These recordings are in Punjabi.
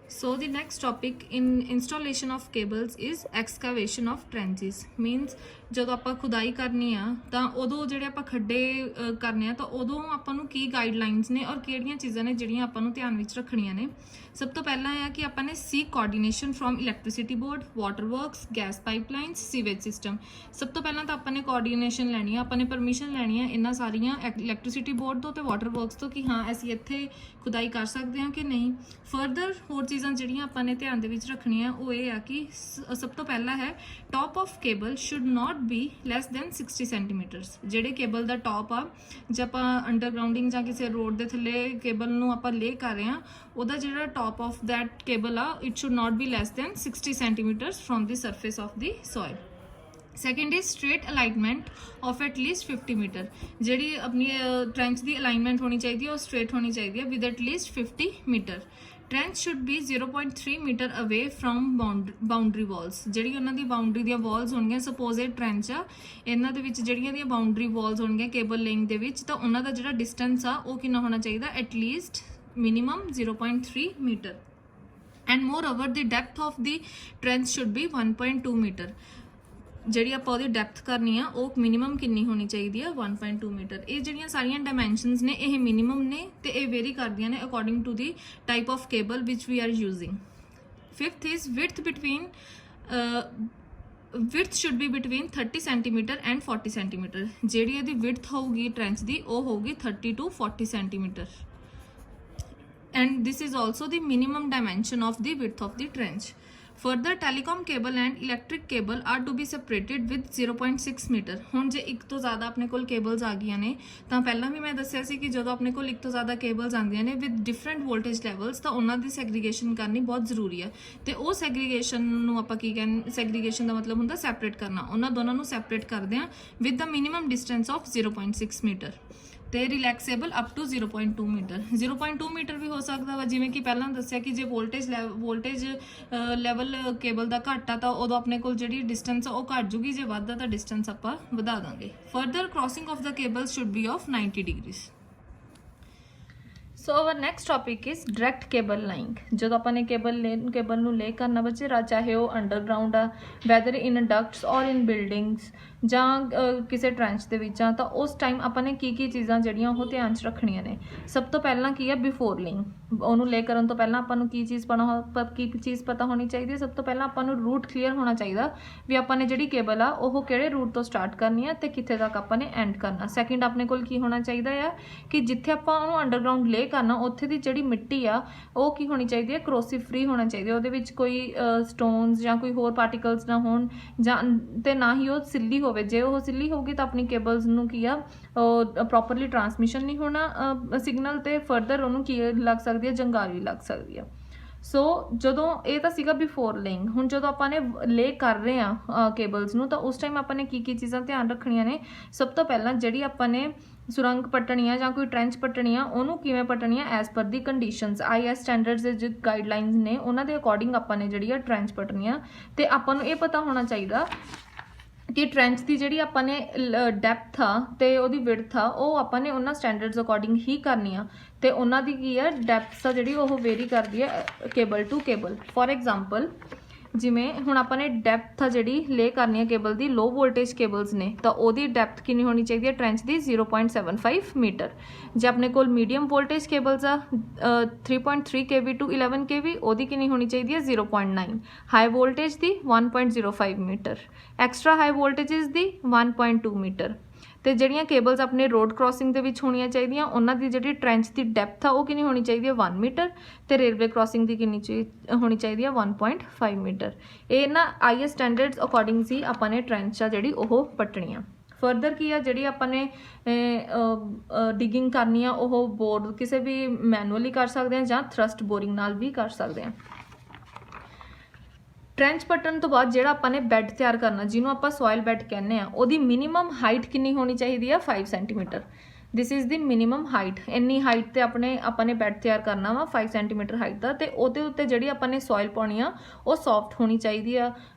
So the next topic in installation of cables is excavation of trenches. Means ਜਦੋਂ ਆਪਾਂ ਖੁਦਾਈ ਕਰਨੀ ਆ ਤਾਂ ਉਦੋਂ ਜਿਹੜੇ ਆਪਾਂ ਖੱਡੇ ਕਰਨੇ ਆ ਤਾਂ ਉਦੋਂ ਆਪਾਂ ਨੂੰ ਕੀ ਗਾਈਡਲਾਈਨਸ ਨੇ ਔਰ ਕਿਹੜੀਆਂ ਚੀਜ਼ਾਂ ਨੇ ਜਿਹੜੀਆਂ ਆਪਾਂ ਨੂੰ ਧਿਆਨ ਵਿੱਚ ਰੱਖਣੀਆਂ ਨੇ। ਸਭ ਤੋਂ ਪਹਿਲਾਂ ਆ ਕਿ ਆਪਾਂ ਨੇ seek coordination from electricity board, water works, gas pipelines, sewage system. ਸਭ ਤੋਂ ਪਹਿਲਾਂ ਤਾਂ ਆਪਾਂ ਨੇ ਕੋਆਰਡੀਨੇਸ਼ਨ ਲੈਣੀ ਆ, ਆਪਾਂ ਨੇ ਪਰਮਿਸ਼ਨ ਲੈਣੀ ਆ ਇਹਨਾਂ ਸਾਰੀਆਂ ਇਲੈਕਟ੍ਰਿਸਿਟੀ ਬੋਰਡ ਤੋਂ ਤੇ ਵਾਟਰ ਵਰਕਸ ਤੋਂ ਕਿ ਹਾਂ ਅਸੀਂ ਇੱਥੇ ਖੁਦਾਈ ਕਰ ਸਕਦੇ ਹਾਂ ਕਿ ਨਹੀਂ। ਫਰਦਰ ਹੋਰ ਚੀਜ਼ਾਂ ਜਿਹੜੀਆਂ ਆਪਾਂ ਨੇ ਧਿਆਨ ਦੇ ਵਿੱਚ ਰੱਖਣੀਆਂ ਉਹ ਇਹ ਆ ਕਿ ਸਭ ਤੋਂ ਪਹਿਲਾਂ ਹੈ top of cable should not be less than 60 ਸੈਂਟੀਮੀਟਰਸ। ਜਿਹੜੇ ਕੇਬਲ ਦਾ ਟੌਪ ਆ, ਜੇ ਆਪਾਂ ਅੰਡਰਗਰਾਊਂਡਿੰਗ ਜਾਂ ਕਿਸੇ ਰੋਡ ਦੇ ਥੱਲੇ ਕੇਬਲ ਨੂੰ ਆਪਾਂ ਲੇ ਕਰ ਰਹੇ ਹਾਂ, ਉਹਦਾ ਜਿਹੜਾ ਟੌਪ ਆਫ ਦੈਟ ਕੇਬਲ ਆ it should not be less than 60 centimetres from the surface of the soil. Second is straight alignment of at least 50 metre. ਜਿਹੜੀ ਆਪਣੀ ਟ੍ਰੈਂਚ ਦੀ ਅਲਾਈਨਮੈਂਟ ਹੋਣੀ ਚਾਹੀਦੀ ਹੈ ਉਹ ਸਟ੍ਰੇਟ ਹੋਣੀ ਚਾਹੀਦੀ ਹੈ with at least 50 metre. Trench should be 0.3 metre away from boundary walls. ਜਿਹੜੀ ਉਹਨਾਂ ਦੀ ਬਾਉਂਡਰੀ ਦੀਆਂ ਵਾਲਸ ਹੋਣਗੀਆਂ, ਸਪੋਜ਼ ਇਹ ਟ੍ਰੈਂਚ ਆ, ਇਹਨਾਂ ਦੇ ਵਿੱਚ ਜਿਹੜੀਆਂ ਦੀਆਂ ਬਾਉਂਡਰੀ ਵਾਲਸ ਹੋਣਗੀਆਂ ਕੇਬਲ ਲਿੰਕ ਦੇ ਵਿੱਚ, ਤਾਂ ਉਹਨਾਂ ਦਾ ਜਿਹੜਾ ਡਿਸਟੈਂਸ ਆ ਉਹ ਕਿੰਨਾ ਹੋਣਾ ਚਾਹੀਦਾ, at least minimum 0.3 meter, and moreover the depth of the trench should be 1.2 meter। ਜਿਹੜੀ ਆਪਾਂ ਉਹਦੀ ਡੈਪਥ ਕਰਨੀ ਆ ਉਹ ਮਿਨੀਮਮ ਕਿੰਨੀ ਹੋਣੀ ਚਾਹੀਦੀ ਆ, 1.2 ਮੀਟਰ। ਇਹ ਜਿਹੜੀਆਂ ਸਾਰੀਆਂ ਡਾਇਮੈਂਸ਼ਨਸ ਨੇ ਇਹ ਮਿਨੀਮਮ ਨੇ ਤੇ ਇਹ ਵੇਰੀ ਕਰਦੀਆਂ ਨੇ according to the type of cable ਵਿਚ we are using. Fifth is width should be between 30 centimeter and 40 centimeter। ਜਿਹੜੀ ਇਹਦੀ width ਹੋਊਗੀ ਟ੍ਰੈਂਚ ਦੀ ਉਹ ਹੋਊਗੀ 30 to 40 centimeter, and this is also the minimum dimension of the width of the trench। Further, telecom cable and electric cable are to be separated with 0.6 meter। ਹੁਣ ਜੇ ਇੱਕ ਤੋਂ ਜ਼ਿਆਦਾ ਆਪਣੇ ਕੋਲ ਕੇਬਲਸ ਆ ਗਈਆਂ ਨੇ ਤਾਂ ਪਹਿਲਾਂ ਵੀ ਮੈਂ ਦੱਸਿਆ ਸੀ ਕਿ ਜਦੋਂ ਆਪਣੇ ਕੋਲ ਇੱਕ ਤੋਂ ਜ਼ਿਆਦਾ ਕੇਬਲਸ ਆਉਂਦੀਆਂ ਨੇ ਵਿਦ ਡਿਫਰੈਂਟ ਵੋਲਟੇਜ ਲੈਵਲਸ ਤਾਂ ਉਹਨਾਂ ਦੀ ਸੈਗਰੀਗੇਸ਼ਨ ਕਰਨੀ ਬਹੁਤ ਜ਼ਰੂਰੀ ਹੈ। ਤੇ ਉਹ ਸੈਗਰੀਗੇਸ਼ਨ ਨੂੰ ਆਪਾਂ ਕੀ ਕਹਿੰਦੇ, ਸੈਗਰੀਗੇਸ਼ਨ ਦਾ ਮਤਲਬ ਹੁੰਦਾ ਸੈਪਰੇਟ ਕਰਨਾ। ਉਹਨਾਂ ਦੋਨਾਂ ਨੂੰ ਸੈਪਰੇਟ ਕਰਦੇ ਆ with the minimum distance of 0.6 metre ਤੇ relaxable up to 0.2 metre. 0.2 metre ਵੀ ਹੋ ਸਕਦਾ ਵਾ, ਜਿਵੇਂ ਕਿ ਪਹਿਲਾਂ ਦੱਸਿਆ ਕਿ ਜੇ ਵੋਲਟੇਜ ਲੈਵਲ ਕੇਬਲ ਦਾ ਘੱਟ ਆ ਤਾਂ ਉਦੋਂ ਆਪਣੇ ਕੋਲ ਜਿਹੜੀ ਡਿਸਟੈਂਸ ਆ ਉਹ ਘੱਟ ਜੂਗੀ, ਜੇ ਵੱਧਦਾ ਤਾਂ ਡਿਸਟੈਂਸ ਆਪਾਂ ਵਧਾ ਦਾਂਗੇ। Further crossing of the cable should be of 90 degrees. So our next topic is direct cable laying. ਜਦੋਂ ਆਪਾਂ ਨੇ ਕੇਬਲ ਨੂੰ ਲੇ ਕਰਨਾ ਬੱਚੇ, ਚਾਹੇ ਉਹ ਅੰਡਰਗਰਾਊਂਡ ਆ, ਵੈਦਰ ਇਨ ਡਕਟਸ ਔਰ ਇਨ ਬਿਲਡਿੰਗਸ ਜਾਂ ਕਿਸੇ ਟ੍ਰੈਂਚ ਦੇ ਵਿੱਚ ਆ, ਤਾਂ ਉਸ ਟਾਈਮ ਆਪਾਂ ਨੇ ਕੀ ਚੀਜ਼ਾਂ ਜਿਹੜੀਆਂ ਉਹ ਧਿਆਨ 'ਚ ਰੱਖਣੀਆਂ ਨੇ। ਸਭ ਤੋਂ ਪਹਿਲਾਂ ਕੀ ਆ, ਬਿਫੋਰ ਲੇਇੰਗ, ਉਹਨੂੰ ਲੇ ਕਰਨ ਤੋਂ ਪਹਿਲਾਂ ਆਪਾਂ ਨੂੰ ਕੀ ਚੀਜ਼ ਪਤਾ ਹੋਣੀ ਚਾਹੀਦੀ ਹੈ। ਸਭ ਤੋਂ ਪਹਿਲਾਂ ਆਪਾਂ ਨੂੰ ਰੂਟ ਕਲੀਅਰ ਹੋਣਾ ਚਾਹੀਦਾ ਵੀ ਆਪਾਂ ਨੇ ਜਿਹੜੀ ਕੇਬਲ ਆ ਉਹ ਕਿਹੜੇ ਰੂਟ ਤੋਂ ਸਟਾਰਟ ਕਰਨੀ ਆ ਤੇ ਕਿੱਥੇ ਤੱਕ ਆਪਾਂ ਨੇ ਐਂਡ ਕਰਨਾ। ਸੈਕਿੰਡ, ਆਪਣੇ ਕੋਲ ਕੀ ਹੋਣਾ ਚਾਹੀਦਾ ਆ ਕਿ ਜਿੱਥੇ ਆਪਾਂ ਉਹਨੂੰ ਅੰਡਰਗਰਾਊਂਡ ਲੇ ਕਰਨਾ ਉੱਥੇ ਦੀ ਜਿਹੜੀ ਮਿੱਟੀ ਆ ਉਹ ਕੀ ਹੋਣੀ ਚਾਹੀਦੀ ਹੈ, ਕਰੋਸਿਵ ਫ੍ਰੀ ਹੋਣਾ ਚਾਹੀਦੀ ਹੈ। ਉਹਦੇ ਵਿੱਚ ਕੋਈ ਸਟੋਨਸ ਜਾਂ ਕੋਈ ਹੋਰ ਪਾਰਟੀਕਲਸ ਨਾ ਹੋਣ ਜਾਂ ਤੇ ਨਾ ਹੀ ਉਹ ਸਿੱਲੀ ਹੋਵੇ। ਜੇ ਉਹ ਸਿੱਲੀ ਹੋਊਗੀ ਤਾਂ ਆਪਣੀ ਕੇਬਲਸ ਨੂੰ ਕੀ ਆ ਪ੍ਰੋਪਰਲੀ ਟਰਾਂਸਮਿਸ਼ਨ ਨਹੀਂ ਹੋਣਾ ਸਿਗਨਲ, ਤੇ ਫਰਦਰ ਉਹਨੂੰ ਕੀ ਲੱਗ ਸਕਦੀ ਹੈ, ਜੰਗਾਲ ਵੀ ਲੱਗ ਸਕਦੀ ਆ। ਸੋ ਜਦੋਂ ਇਹ ਤਾਂ ਸੀਗਾ ਬਿਫੋਰ ਲੇਇੰਗ। ਹੁਣ ਜਦੋਂ ਆਪਾਂ ਨੇ ਲੇ ਕਰ ਰਹੇ ਆ ਕੇਬਲਸ ਨੂੰ ਤਾਂ ਉਸ ਟਾਈਮ ਆਪਾਂ ਨੇ ਕੀ ਚੀਜ਼ਾਂ ਧਿਆਨ ਰੱਖਣੀਆਂ ਨੇ। ਸਭ ਤੋਂ ਪਹਿਲਾਂ ਜਿਹੜੀ ਆਪਾਂ ਨੇ ਸੁਰੰਗ ਪੱਟਣੀ ਆ ਜਾਂ ਕੋਈ ਟ੍ਰੈਂਚ ਪੱਟਣੀ ਆ ਉਹਨੂੰ ਕਿਵੇਂ ਪੱਟਣੀ ਆ, as per the conditions. IS standards ਦੇ ਜੋ ਗਾਈਡਲਾਈਨਸ ਨੇ ਉਹਨਾਂ ਦੇ ਅਕੋਰਡਿੰਗ ਆਪਾਂ ਨੇ ਜਿਹੜੀ ਆ ਟ੍ਰੈਂਚ ਪੱਟਣੀ ਆ। ਤੇ ਆਪਾਂ ਨੂੰ ਇਹ ਪਤਾ ਹੋਣਾ ਚਾਹੀਦਾ ਕਿ ਟ੍ਰੈਂਚ ਦੀ ਜਿਹੜੀ ਆਪਾਂ ਨੇ ਡੈਪਥ ਆ ਤੇ ਉਹਦੀ ਵਿਡਥ ਆ ਉਹ ਆਪਾਂ ਨੇ ਉਹਨਾਂ ਸਟੈਂਡਰਡਸ ਅਕੋਰਡਿੰਗ ਹੀ ਕਰਨੀ ਆ। ਤੇ ਉਹਨਾਂ ਦੀ ਕੀ ਆ ਡੈਪਥ ਆ ਜਿਹੜੀ ਉਹ ਵੇਰੀ ਕਰਦੀ ਹੈ cable to cable. For example, ਜਿਵੇਂ ਹੁਣ ਆਪਾਂ ਨੇ ਡੈਪਥ ਆ ਜਿਹੜੀ ਲੇ ਕਰਨੀ ਹੈ ਕੇਬਲ ਦੀ, ਲੋ ਵੋਲਟੇਜ ਕੇਬਲਸ ਨੇ ਤਾਂ ਉਹਦੀ ਡੈਪਥ ਕਿੰਨੀ ਹੋਣੀ ਚਾਹੀਦੀ ਹੈ ਟ੍ਰੈਂਚ ਦੀ, 0.75 ਮੀਟਰ। ਜੇ ਆਪਣੇ ਕੋਲ ਮੀਡੀਅਮ ਵੋਲਟੇਜ ਕੇਬਲਸ ਆ 3.3 kV ਟੂ 11 kV, ਉਹਦੀ ਕਿੰਨੀ ਹੋਣੀ ਚਾਹੀਦੀ ਹੈ, 0.9। ਹਾਈ ਵੋਲਟੇਜ ਦੀ 1.05 ਮੀਟਰ, ਐਕਸਟਰਾ ਹਾਈ ਵੋਲਟੇਜਸ ਦੀ 1.2 ਮੀਟਰ। ਤੇ ਜਿਹੜੀਆਂ ਕੇਬਲਸ ਆਪਣੇ ਰੋਡ ਕ੍ਰਾਸਿੰਗ ਦੇ ਵਿੱਚ ਹੋਣੀਆਂ ਚਾਹੀਦੀਆਂ ਉਹਨਾਂ ਦੀ ਜਿਹੜੀ ਟ੍ਰੈਂਚ ਦੀ ਡੈਪਥ ਆ ਉਹ ਕਿੰਨੀ ਹੋਣੀ ਚਾਹੀਦੀ ਹੈ, 1 ਮੀਟਰ। ਤੇ ਰੇਲਵੇ ਕ੍ਰਾਸਿੰਗ ਦੀ ਕਿੰਨੀ ਹੋਣੀ ਚਾਹੀਦੀ ਹੈ, 1.5 ਮੀਟਰ। ਇਹ ਨਾ IS ਸਟੈਂਡਰਡਸ ਅਕੋਰਡਿੰਗ ਸੀ ਆਪਾਂ ਨੇ ਟ੍ਰੈਂਚ ਆ ਜਿਹੜੀ ਉਹ ਪੱਟਣੀ ਆ। ਫਰਦਰ ਕੀ ਆ, ਜਿਹੜੀ ਆਪਾਂ ਨੇ ਡਿਗਿੰਗ ਕਰਨੀ ਆ ਉਹ ਬੋਰ ਕਿਸੇ ਵੀ ਮੈਨੂਅਲੀ ਕਰ ਸਕਦੇ ਹਾਂ ਜਾਂ ਥਰਸਟ ਬੋਰਿੰਗ ਨਾਲ ਵੀ ਕਰ ਸਕਦੇ ਹਾਂ। ਟ੍ਰੈਂਚ ਪੱਟਣ ਤੋਂ ਬਾਅਦ ਜਿਹੜਾ ਆਪਾਂ ਨੇ ਬੈੱਡ ਤਿਆਰ ਕਰਨਾ, ਜਿਹਨੂੰ ਆਪਾਂ ਸੋਇਲ ਬੈੱਡ ਕਹਿੰਦੇ ਆ, ਉਹਦੀ ਮਿਨੀਮਮ ਹਾਈਟ ਕਿੰਨੀ ਹੋਣੀ ਚਾਹੀਦੀ ਆ, 5 centimetre. This is the minimum height. ਇੰਨੀ ਹਾਈਟ ਤੇ ਆਪਾਂ ਨੇ ਬੈੱਡ ਤਿਆਰ ਕਰਨਾ ਵਾ 5 ਸੈਂਟੀਮੀਟਰ ਹਾਈਟ ਦਾ। ਤੇ ਉਹਦੇ ਉੱਤੇ ਜਿਹੜੀ ਆਪਾਂ ਨੇ ਸੋਇਲ ਪਾਉਣੀ ਆ ਉਹ ਸੌਫਟ ਹੋਣੀ ਚਾਹੀਦੀ ਆ,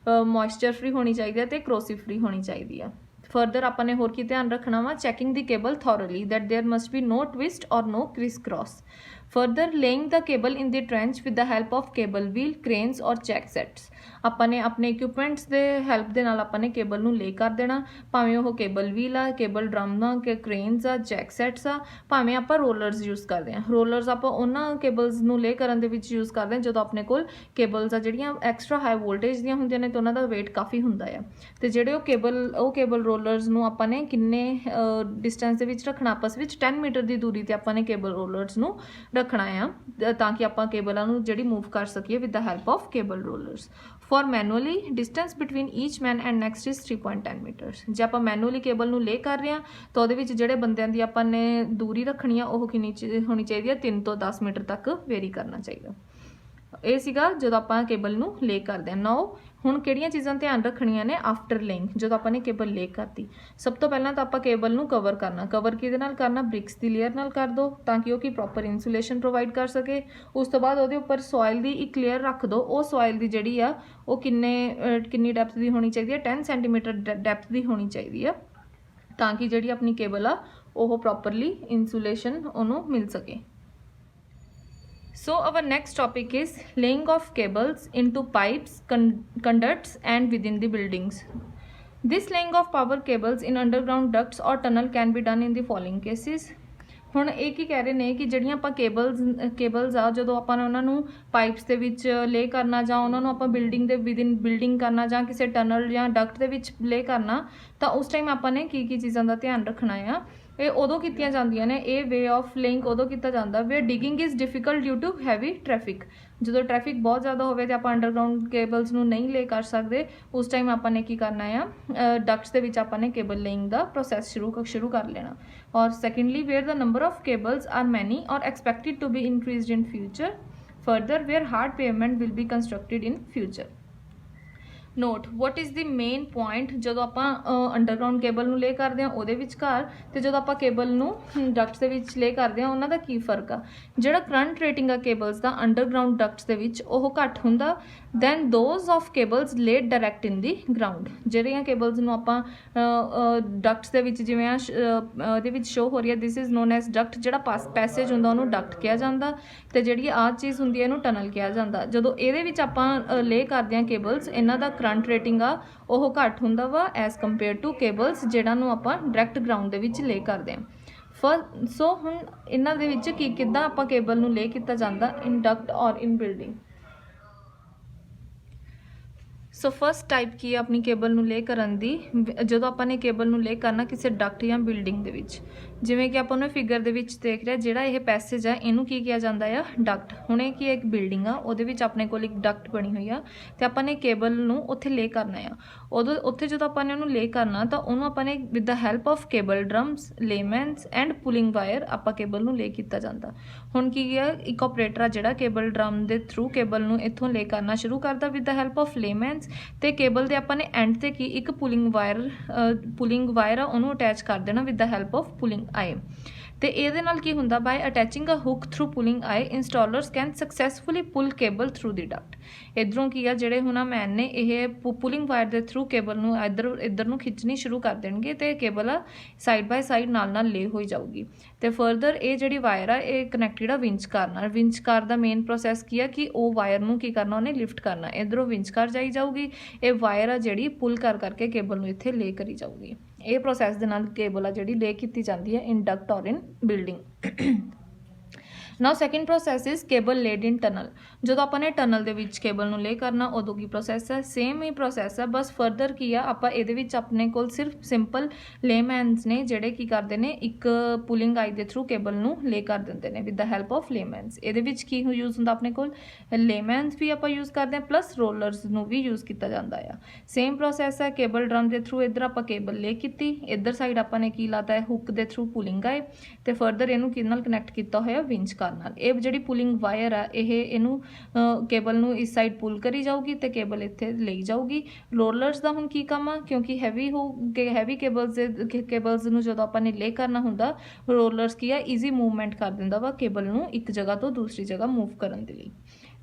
ਮੋਇਸਚਰ ਫ੍ਰੀ ਹੋਣੀ ਚਾਹੀਦੀ ਆ ਤੇ ਕਰੋਸਿਵ ਫ੍ਰੀ ਹੋਣੀ ਚਾਹੀਦੀ ਆ। ਫਰਦਰ ਆਪਾਂ ਨੇ ਹੋਰ ਕੀ ਧਿਆਨ ਰੱਖਣਾ ਵਾ, ਚੈਕਿੰਗ ਦੀ cable thoroughly that there must be no twist or no criss cross. Further laying the cable in the trench with the help of cable wheel cranes और चैक सैट्स ਆਪਾਂ ਨੇ ਆਪਣੇ ਇਕੁਇਪਮੈਂਟਸ ਦੇ ਹੈਲਪ ਦੇ ਨਾਲ ਆਪਾਂ ਨੇ ਕੇਬਲ ਨੂੰ ਲੇ ਕਰ ਦੇਣਾ ਭਾਵੇਂ ਉਹ ਕੇਬਲ ਵੀਲ ਆ ਕੇਬਲ ਡਰਮ ਆ ਕਿ ਕ੍ਰੇਨਸ ਆ ਜੈਕ ਸੈਟਸ ਆ ਭਾਵੇਂ ਆਪਾਂ ਰੋਲਰਸ ਯੂਜ਼ ਕਰਦੇ ਹਾਂ ਰੋਲਰਸ ਆਪਾਂ ਉਹਨਾਂ ਕੇਬਲਸ ਨੂੰ ਲੇ ਕਰਨ ਦੇ ਵਿੱਚ ਯੂਜ਼ ਕਰਦੇ ਹਾਂ ਜਦੋਂ ਆਪਣੇ ਕੋਲ ਕੇਬਲਸ ਆ ਜਿਹੜੀਆਂ ਐਕਸਟਰਾ ਹਾਈ ਵੋਲਟੇਜ ਦੀਆਂ ਹੁੰਦੀਆਂ ਨੇ ਤਾਂ ਉਹਨਾਂ ਦਾ weight ਕਾਫੀ ਹੁੰਦਾ ਆ ਤੇ ਜਿਹੜੇ ਉਹ ਕੇਬਲ ਰੋਲਰਸ ਨੂੰ ਆਪਾਂ ਨੇ ਕਿੰਨੇ ਡਿਸਟੈਂਸ ਦੇ ਵਿੱਚ ਰੱਖਣਾ ਆਪਸ ਵਿੱਚ 10 ਮੀਟਰ ਦੀ ਦੂਰੀ ਤੇ ਆਪਾਂ ਨੇ ਕੇਬਲ ਰੋਲਰਸ ਨੂੰ ਰੱਖਣਾ ਆ ਤਾਂ ਕਿ ਆਪਾਂ ਕੇਬਲਾਂ ਨੂੰ ਜਿਹੜੀ ਮੂਵ ਕਰ ਸਕੀਏ with the help of cable rollers For manually distance between each man and next is 3.10 meters ਜੇ ਆਪਾਂ ਮੈਨੂਅਲੀ ਕੇਬਲ ਨੂੰ ਲੇ ਕਰ ਰਹੇ ਹਾਂ ਤਾਂ ਉਹਦੇ ਵਿੱਚ ਜਿਹੜੇ ਬੰਦਿਆਂ ਦੀ ਆਪਾਂ ਨੇ ਦੂਰੀ ਰੱਖਣੀ ਆ ਉਹ ਕਿੰਨੀ ਹੋਣੀ ਚਾਹੀਦੀ ਆ 3 ਤੋਂ 10 ਮੀਟਰ ਤੱਕ ਵੇਰੀ ਕਰਨਾ ਚਾਹੀਦਾ ਇਹ ਸੀਗਾ ਜਦੋਂ ਆਪਾਂ ਕੇਬਲ ਨੂੰ ਲੇ ਕਰਦੇ ਹਾਂ ਨਾਓ ਹੁਣ ਕਿਹੜੀਆਂ ਚੀਜ਼ਾਂ ਧਿਆਨ ਰੱਖਣੀਆਂ ਨੇ ਆਫਟਰ ਲੇਇੰਗ ਜਦੋਂ ਆਪਾਂ ਨੇ ਕੇਬਲ ਲੇ ਕਰਤੀ ਸਭ ਤੋਂ ਪਹਿਲਾਂ ਤਾਂ ਆਪਾਂ ਕੇਬਲ ਨੂੰ ਕਵਰ ਕਰਨਾ ਕਵਰ ਕਿਹਦੇ ਨਾਲ ਕਰਨਾ ਬ੍ਰਿਕਸ ਦੀ ਲੇਅਰ ਨਾਲ ਕਰ ਦਿਓ ਤਾਂ ਕਿ ਉਹ ਕੀ ਪ੍ਰੋਪਰ ਇਨਸੂਲੇਸ਼ਨ ਪ੍ਰੋਵਾਈਡ ਕਰ ਸਕੇ ਉਸ ਤੋਂ ਬਾਅਦ ਉਹਦੇ ਉੱਪਰ ਸੋਇਲ ਦੀ ਇੱਕ ਲੇਅਰ ਰੱਖ ਦਿਓ ਉਹ ਸੋਇਲ ਦੀ ਜਿਹੜੀ ਆ ਉਹ ਕਿੰਨੀ ਡੈਪਥ ਦੀ ਹੋਣੀ ਚਾਹੀਦੀ ਹੈ 10 ਸੈਂਟੀਮੀਟਰ ਡੈਪਥ ਦੀ ਹੋਣੀ ਚਾਹੀਦੀ ਆ ਤਾਂ ਕਿ ਜਿਹੜੀ ਆਪਣੀ ਕੇਬਲ ਆ ਉਹ ਪ੍ਰੋਪਰਲੀ ਇਨਸੂਲੇਸ਼ਨ ਉਹਨੂੰ ਮਿਲ ਸਕੇ So our next topic is laying of cables into pipes, conduits and within the buildings. This laying of power cables in underground ducts or tunnel can be done in the following cases. ਹੁਣ ਇਹ ਕੀ ਕਹਿ ਰਹੇ ਨੇ ਕਿ ਜਿਹੜੀਆਂ ਆਪਾਂ ਕੇਬਲਸ ਆ ਜਦੋਂ ਆਪਾਂ ਨੇ ਉਹਨਾਂ ਨੂੰ ਪਾਈਪਸ ਦੇ ਵਿੱਚ ਲੇ ਕਰਨਾ ਜਾਂ ਉਹਨਾਂ ਨੂੰ ਆਪਾਂ ਬਿਲਡਿੰਗ ਦੇ ਵਿਦਿਨ ਬਿਲਡਿੰਗ ਕਰਨਾ ਜਾਂ ਕਿਸੇ ਟਨਲ ਜਾਂ ਡਕਟ ਦੇ ਵਿੱਚ ਲੇ ਕਰਨਾ ਤਾਂ ਉਸ ਟਾਈਮ ਆਪਾਂ ਨੇ ਕੀ ਚੀਜ਼ਾਂ ਦਾ ਧਿਆਨ ਰੱਖਣਾ ਆ ਇਹ ਉਦੋਂ ਕੀਤੀਆਂ ਜਾਂਦੀਆਂ ਨੇ ਇਹ ਵੇ ਆਫ ਲੇਇੰਗ ਉਦੋਂ ਕੀਤਾ ਜਾਂਦਾ where digging is difficult due to heavy traffic ਜਦੋਂ ਟ੍ਰੈਫਿਕ ਬਹੁਤ ਜ਼ਿਆਦਾ ਹੋਵੇ ਤੇ ਆਪਾਂ ਅੰਡਰਗਰਾਊਂਡ ਕੇਬਲਸ ਨੂੰ ਨਹੀਂ ਲੇ ਕਰ ਸਕਦੇ ਉਸ ਟਾਈਮ ਆਪਾਂ ਨੇ ਕੀ ਕਰਨਾ ਆ ਡਕਟਸ ਦੇ ਵਿੱਚ ਆਪਾਂ ਨੇ ਕੇਬਲ ਲੇਇੰਗ ਦਾ ਪ੍ਰੋਸੈਸ ਸ਼ੁਰੂ ਕਰ ਲੈਣਾ ਔਰ secondly where the number of cables are many or expected to be increased in future further where hard pavement will be constructed in future note what is the main point ਜਦੋਂ ਆਪਾਂ ਅੰਡਰਗਰਾਊਂਡ ਕੇਬਲ ਨੂੰ ਲੇ ਕਰਦੇ ਹਾਂ ਉਹਦੇ ਵਿਚਕਾਰ ਤੇ ਜਦੋਂ ਆਪਾਂ ਕੇਬਲ ਨੂੰ ਡਕਟਸ ਦੇ ਵਿੱਚ ਲੇ ਕਰਦੇ ਹਾਂ ਉਹਨਾਂ ਦਾ ਕੀ ਫਰਕ ਆ ਜਿਹੜਾ ਕਰੰਟ ਰੇਟਿੰਗ ਆ ਕੇਬਲਸ ਦਾ ਅੰਡਰਗਰਾਊਂਡ ਡਕਟਸ ਦੇ ਵਿੱਚ ਉਹ ਘੱਟ ਹੁੰਦਾ than those of cables laid direct in the ground ਜਿਹੜੀਆਂ ਕੇਬਲਸ ਨੂੰ ਆਪਾਂ ਡਕਟਸ ਦੇ ਵਿੱਚ ਜਿਵੇਂ ਉਹਦੇ ਵਿੱਚ ਸ਼ੋ ਹੋ ਰਹੀ ਹੈ this is non as Duckett ਜਿਹੜਾ ਪੈਸੇਜ ਹੁੰਦਾ ਉਹਨੂੰ ਡਕਟ ਕਿਹਾ ਜਾਂਦਾ ਤੇ ਜਿਹੜੀ ਆਹ ਚੀਜ਼ ਹੁੰਦੀ ਹੈ ਇਹਨੂੰ ਟਨਲ ਕਿਹਾ ਜਾਂਦਾ ਜਦੋਂ ਇਹਦੇ ਵਿੱਚ ਆਪਾਂ ਲੇ ਕਰਦੇ ਹਾਂ ਕੇਬਲਸ ਇਹਨਾਂ ਦਾ ਕਰੰਟ ਰੇਟਿੰਗ ਆ ਉਹ ਘੱਟ ਹੁੰਦਾ ਵਾ ਐਜ਼ ਕੰਪੇਅਰ ਟੂ ਕੇਬਲਸ ਜਿਹੜਾ ਨੂੰ ਆਪਾਂ ਡਾਇਰੈਕਟ ਗਰਾਊਂਡ ਦੇ ਵਿੱਚ ਲੇ ਕਰਦੇ ਹਾਂ ਸੋ ਹੁਣ ਇਹਨਾਂ ਦੇ ਵਿੱਚ ਕਿੱਦਾਂ ਆਪਾਂ ਕੇਬਲ ਨੂੰ ਲੇ ਕੀਤਾ ਜਾਂਦਾ ਇਨ duct or in building so first type ਕੀ ਹੈ ਆਪਣੀ ਕੇਬਲ ਨੂੰ ਲੇ ਕਰਨ ਦੀ ਜਦੋਂ ਆਪਾਂ ਨੇ ਕੇਬਲ ਨੂੰ ਲੇ ਕਰਨਾ ਕਿਸੇ ਡਕਟ ਜਾਂ ਬਿਲਡਿੰਗ ਦੇ ਵਿੱਚ ਜਿਵੇਂ ਕਿ ਆਪਾਂ ਨੂੰ ਫਿਗਰ ਦੇ ਵਿੱਚ ਦੇਖ ਰਿਹਾ ਜਿਹੜਾ ਇਹ ਪੈਸੇਜ ਆ ਇਹਨੂੰ ਕੀ ਕਿਹਾ ਜਾਂਦਾ ਆ ਡਕਟ ਹੁਣ ਇਹ ਕੀ ਇੱਕ ਬਿਲਡਿੰਗ ਆ ਉਹਦੇ ਵਿੱਚ ਆਪਣੇ ਕੋਲ ਇੱਕ ਡਕਟ ਬਣੀ ਹੋਈ ਆ ਤੇ ਆਪਾਂ ਨੇ ਕੇਬਲ ਨੂੰ ਉੱਥੇ ਲੇ ਕਰਨਾ ਆ ਉੱਥੇ ਜਦੋਂ ਆਪਾਂ ਨੇ ਉਹਨੂੰ ਲੇ ਕਰਨਾ ਤਾਂ ਉਹਨੂੰ ਆਪਾਂ ਨੇ with the help of cable drums laymen and pulling wire ਆਪਾਂ ਕੇਬਲ ਨੂੰ ਲੇ ਕੀਤਾ ਜਾਂਦਾ ਹੁਣ ਕੀ ਆ ਇੱਕ ਆਪਰੇਟਰ ਆ ਜਿਹੜਾ ਕੇਬਲ ਡਰਮ ਦੇ ਥਰੂ ਕੇਬਲ ਨੂੰ ਇੱਥੋਂ ਲੇ ਕਰਨਾ ਸ਼ੁਰੂ ਕਰਦਾ ਵਿਦ ਦਾ ਹੈਲਪ ਆਫ ਲੇਮੈਨਸ ਤੇ ਕੇਬਲ ਦੇ ਆਪਾਂ ਨੇ ਐਂਡ ਤੇ ਕੀ ਇੱਕ ਪੁਲਿੰਗ ਵਾਇਰ ਆ ਉਹਨੂੰ ਅਟੈਚ ਕਰ ਦੇਣਾ ਵਿਦ ਦਾ ਹੈਲਪ ਆਫ ਪੁਲਿੰਗ ਆਏ ਤੇ ਇਹਦੇ ਨਾਲ ਕੀ ਹੁੰਦਾ ਬਾਈ ਅਟੈਚਿੰਗ ਅ hook through pulling eye installers can successfully pull cable through the duct ਇੱਧਰੋਂ ਕੀ ਆ ਜਿਹੜੇ ਹੁਣ ਮੈਨ ਨੇ ਇਹ ਪੁਲਿੰਗ ਵਾਇਰ ਦੇ ਥਰੂ ਕੇਬਲ ਨੂੰ ਇੱਧਰ ਨੂੰ ਖਿੱਚਣੀ ਸ਼ੁਰੂ ਕਰ ਦੇਣਗੇ ਤੇ ਕੇਬਲ ਸਾਈਡ ਬਾਈ ਸਾਈਡ ਨਾਲ ਲੇ ਹੋਈ ਜਾਊਗੀ ਤੇ ਫਰਦਰ ਇਹ ਜਿਹੜੀ ਵਾਇਰ ਆ ਇਹ ਕਨੈਕਟਡ ਆ ਵਿੰਚ ਕਾਰ ਨਾਲ ਵਿੰਚ ਕਾਰ ਦਾ ਮੇਨ ਪ੍ਰੋਸੈਸ ਕੀ ਆ ਕਿ ਉਹ ਵਾਇਰ ਨੂੰ ਕੀ ਕਰਨਾ ਉਹਨੇ ਲਿਫਟ ਕਰਨਾ ਇੱਧਰੋਂ ਵਿੰਚ ਕਾਰ ਜਾਈ ਜਾਊਗੀ ਇਹ ਵਾਇਰ ਆ ਜਿਹੜੀ ਪੁਲ ਕਰਕੇ ਕੇਬਲ ਨੂੰ ਇੱਥੇ ਲੇ ਕਰੀ ਜਾਊਗੀ ਇਹ ਪ੍ਰੋਸੈਸ ਦੇ ਨਾਲ ਕੇਬਲ ਆ ਜਿਹੜੀ ਲੇ ਕੀਤੀ ਜਾਂਦੀ ਹੈ in duct or in building now second process is cable laid in tunnel ਜਦੋਂ ਆਪਾਂ ਨੇ ਟਨਲ ਦੇ ਵਿੱਚ ਕੇਬਲ ਨੂੰ ਲੇ ਕਰਨਾ ਉਦੋਂ ਕੀ ਪ੍ਰੋਸੈਸ ਹੈ ਸੇਮ ਹੀ ਪ੍ਰੋਸੈਸ ਹੈ ਬਸ ਫਰਦਰ ਕੀ ਆ ਆਪਾਂ ਇਹਦੇ ਵਿੱਚ ਆਪਣੇ ਕੋਲ ਸਿਰਫ ਸਿੰਪਲ ਲੇਮੈਨਸ ਨੇ ਜਿਹੜੇ ਕੀ ਕਰਦੇ ਨੇ ਇੱਕ ਪੁਲਿੰਗ ਆਈ ਦੇ ਥਰੂ ਕੇਬਲ ਨੂੰ ਲੇ ਕਰ ਦਿੰਦੇ ਨੇ ਵਿਦ ਦਾ ਹੈਲਪ ਆਫ ਲੇਮੈਨਸ ਇਹਦੇ ਵਿੱਚ ਕੀ ਯੂਜ਼ ਹੁੰਦਾ ਆਪਣੇ ਕੋਲ ਲੇਮੈਨਸ ਵੀ ਆਪਾਂ ਯੂਜ਼ ਕਰਦੇ ਹਾਂ ਪਲੱਸ ਰੋਲਰਸ ਨੂੰ ਵੀ ਯੂਜ਼ ਕੀਤਾ ਜਾਂਦਾ ਆ ਸੇਮ ਪ੍ਰੋਸੈਸ ਹੈ ਕੇਬਲ ਡਰਮ ਦੇ ਥਰੂ ਇੱਧਰ ਆਪਾਂ ਕੇਬਲ ਲੇ ਕੀਤੀ ਇੱਧਰ ਸਾਈਡ ਆਪਾਂ ਨੇ ਕੀ ਲਾਤਾ ਹੈ ਹੁੱਕ ਦੇ ਥਰੂ ਪੁਲਿੰਗ ਆਏ ਤੇ ਫਰਦਰ ਇਹਨੂੰ ਕਿਹਦੇ ਨਾਲ ਕਨੈਕਟ ਕੀਤਾ ਹੋਇਆ ਵਿੰਚ ਨਾਲ ਇਹ ਜਿਹੜੀ ਪੁਲਿੰਗ ਵਾਇਰ ਆ ਇਹਨੂੰ ਕੇਬਲ ਨੂੰ ਇਸ ਸਾਈਡ ਪੁਲ ਕਰੀ ਜਾਊਗੀ ਤੇ ਕੇਬਲ ਇੱਥੇ ਲਈ ਜਾਊਗੀ ਰੋਲਰਸ ਦਾ ਹੁਣ ਕੀ ਕੰਮ ਆ ਕਿਉਂਕਿ ਹੈਵੀ ਕੇਬਲਸ ਨੂੰ ਜਦੋਂ ਆਪਾਂ ਨੇ ਲੇ ਕਰਨਾ ਹੁੰਦਾ ਰੋਲਰਸ ਕੀ ਆ ਈਜ਼ੀ ਮੂਵਮੈਂਟ ਕਰ ਦਿੰਦਾ ਵਾ ਕੇਬਲ ਨੂੰ ਇੱਕ ਜਗ੍ਹਾ ਤੋਂ ਦੂਸਰੀ ਜਗ੍ਹਾ ਮੂਵ ਕਰਨ ਦੇ ਲਈ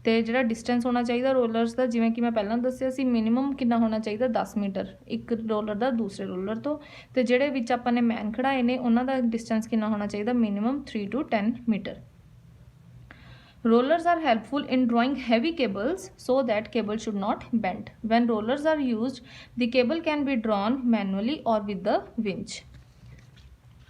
ਤੇ ਜਿਹੜਾ ਡਿਸਟੈਂਸ ਹੋਣਾ ਚਾਹੀਦਾ ਰੋਲਰਸ ਦਾ ਜਿਵੇਂ ਕਿ ਮੈਂ ਪਹਿਲਾਂ ਦੱਸਿਆ ਸੀ ਮਿਨੀਮਮ ਕਿੰਨਾ ਹੋਣਾ ਚਾਹੀਦਾ 10 ਮੀਟਰ ਇੱਕ ਰੋਲਰ ਦਾ ਦੂਸਰੇ ਰੋਲਰ ਤੋਂ ਤੇ ਜਿਹੜੇ ਵਿੱਚ ਆਪਾਂ ਨੇ ਮੈਨ ਖੜਾਏ ਨੇ ਉਹਨਾਂ ਦਾ ਡਿਸਟੈਂਸ ਕਿੰਨਾ ਹੋਣਾ ਚਾਹੀਦਾ minimum 3 to 10 metre Rollers are helpful in drawing heavy cables so that cable should not bend. When rollers are used, the cable can be drawn manually or with the winch.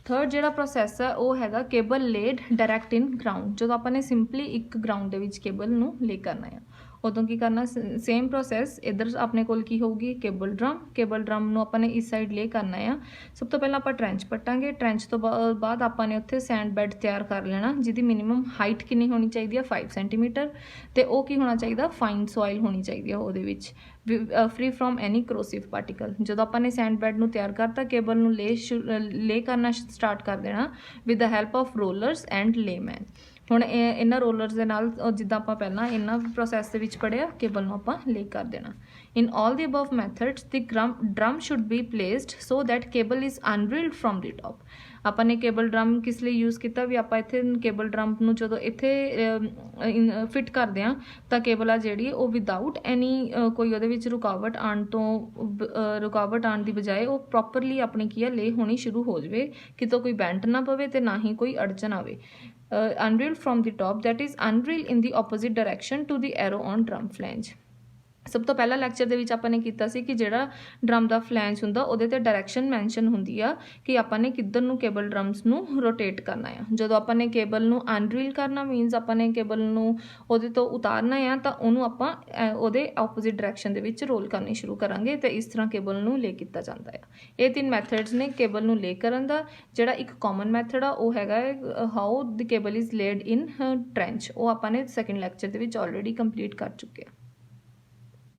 Third ਜਿਹੜਾ ਪ੍ਰੋਸੈਸ ਹੈ ਉਹ ਹੈਗਾ ਕੇਬਲ ਲੇਡ ਡਾਇਰੈਕਟ ਇਨ ਗਰਾਊਂਡ। ਜਦੋਂ ਆਪਾਂ ਨੇ ਸਿੰਪਲੀ ਇੱਕ ਗਰਾਊਂਡ ਦੇ ਵਿੱਚ ਕੇਬਲ ਨੂੰ ਲੇ ਕਰਨਾ ਹੈ ਉਦੋਂ ਕੀ ਕਰਨਾ, ਸੇਮ ਪ੍ਰੋਸੈਸ ਇੱਧਰ ਆਪਣੇ ਕੋਲ ਕੀ ਹੋਊਗੀ, ਕੇਬਲ ਡਰਮ ਨੂੰ ਆਪਾਂ ਨੇ ਇਸ ਸਾਈਡ ਲੇ ਕਰਨਾ ਆ। ਸਭ ਤੋਂ ਪਹਿਲਾਂ ਆਪਾਂ ਟਰੈਂਚ ਪੱਟਾਂਗੇ, ਟਰੈਂਚ ਤੋਂ ਬਾਅਦ ਆਪਾਂ ਨੇ ਉੱਥੇ ਸੈਂਡ ਬੈਡ ਤਿਆਰ ਕਰ ਲੈਣਾ ਜਿਹਦੀ ਮਿਨੀਮਮ ਹਾਈਟ ਕਿੰਨੀ ਹੋਣੀ ਚਾਹੀਦੀ ਆ 5 ਸੈਂਟੀਮੀਟਰ, ਅਤੇ ਉਹ ਕੀ ਹੋਣਾ ਚਾਹੀਦਾ, ਫਾਈਨ ਸੋਇਲ ਹੋਣੀ ਚਾਹੀਦੀ ਆ ਉਹਦੇ ਵਿੱਚ, ਫ੍ਰੀ ਫਰੋਮ ਐਨੀ ਕਰੋਸਿਵ ਪਾਰਟੀਕਲ। ਜਦੋਂ ਆਪਾਂ ਨੇ ਸੈਂਡ ਬੈਡ ਨੂੰ ਤਿਆਰ ਕਰਤਾ, ਕੇਬਲ ਨੂੰ ਲੇ ਕਰਨਾ ਸਟਾਰਟ ਕਰ ਦੇਣਾ with the help of rollers and layman. ਹੁਣ ਇਹਨਾਂ ਰੋਲਰਸ ਦੇ ਨਾਲ ਜਿੱਦਾਂ ਆਪਾਂ ਪਹਿਲਾਂ ਇਹਨਾਂ ਪ੍ਰੋਸੈਸ ਦੇ ਵਿੱਚ ਪੜ੍ਹਿਆ, ਕੇਬਲ ਨੂੰ ਆਪਾਂ ਲੇ ਕਰ ਦੇਣਾ। In all the above methods the drum should be placed so that cable is unreeled from the top. ਆਪਾਂ ਨੇ ਕੇਬਲ ਡਰਮ ਕਿਸ ਲਈ ਯੂਜ਼ ਕੀਤਾ ਵੀ ਆਪਾਂ ਇੱਥੇ ਕੇਬਲ ਡਰਮ ਨੂੰ ਜਦੋਂ ਇੱਥੇ ਫਿਟ ਕਰਦੇ ਹਾਂ ਤਾਂ ਕੇਬਲ ਆ ਜਿਹੜੀ ਉਹ ਵਿਦਾਊਟ ਐਨੀ ਕੋਈ ਉਹਦੇ ਵਿੱਚ ਰੁਕਾਵਟ ਆਉਣ ਦੀ ਬਜਾਏ ਉਹ ਪ੍ਰੋਪਰਲੀ ਆਪਣੀ ਕੀ ਆ ਲੇ ਹੋਣੀ ਸ਼ੁਰੂ ਹੋ ਜਾਵੇ, ਕਿਤੋਂ ਕੋਈ ਬੈਂਟ ਨਾ ਪਵੇ ਅਤੇ ਨਾ ਹੀ ਕੋਈ ਅੜਚਨ ਆਵੇ। unreeled from the top, that is unreel in the opposite direction to the arrow on drum flange। ਸਭ ਤੋਂ ਪਹਿਲਾਂ ਲੈਕਚਰ ਦੇ ਵਿੱਚ ਆਪਾਂ ਨੇ ਕੀਤਾ ਸੀ ਕਿ ਜਿਹੜਾ ਡਰਮ ਦਾ ਫਲੈਂਜ ਹੁੰਦਾ ਉਹਦੇ 'ਤੇ ਡਾਇਰੈਕਸ਼ਨ ਮੈਂਸ਼ਨ ਹੁੰਦੀ ਆ ਕਿ ਆਪਾਂ ਨੇ ਕਿੱਧਰ ਨੂੰ ਕੇਬਲ ਡਰਮਸ ਨੂੰ ਰੋਟੇਟ ਕਰਨਾ ਆ। ਜਦੋਂ ਆਪਾਂ ਨੇ ਕੇਬਲ ਨੂੰ ਅਨਰੀਲ ਕਰਨਾ ਮੀਨਸ ਆਪਾਂ ਨੇ ਕੇਬਲ ਨੂੰ ਉਹਦੇ ਤੋਂ ਉਤਾਰਨਾ ਆ ਤਾਂ ਉਹਨੂੰ ਆਪਾਂ ਉਹਦੇ ਆਪੋਜ਼ਿਟ ਡਾਇਰੈਕਸ਼ਨ ਦੇ ਵਿੱਚ ਰੋਲ ਕਰਨੀ ਸ਼ੁਰੂ ਕਰਾਂਗੇ ਅਤੇ ਇਸ ਤਰ੍ਹਾਂ ਕੇਬਲ ਨੂੰ ਲੇ ਕੀਤਾ ਜਾਂਦਾ ਆ। ਇਹ 3 ਮੈਥਡਸ ਨੇ ਕੇਬਲ ਨੂੰ ਲੇ ਕਰਨ ਦਾ। ਜਿਹੜਾ ਇੱਕ ਕਾਮਨ ਮੈਥਡ ਆ ਉਹ ਹੈਗਾ how the cable is laid in trench, ਉਹ ਆਪਾਂ ਨੇ ਸੈਕਿੰਡ ਲੈਕਚਰ ਦੇ ਵਿੱਚ ਆਲਰੇਡੀ ਕੰਪਲੀਟ ਕਰ ਚੁੱਕੇ ਆ।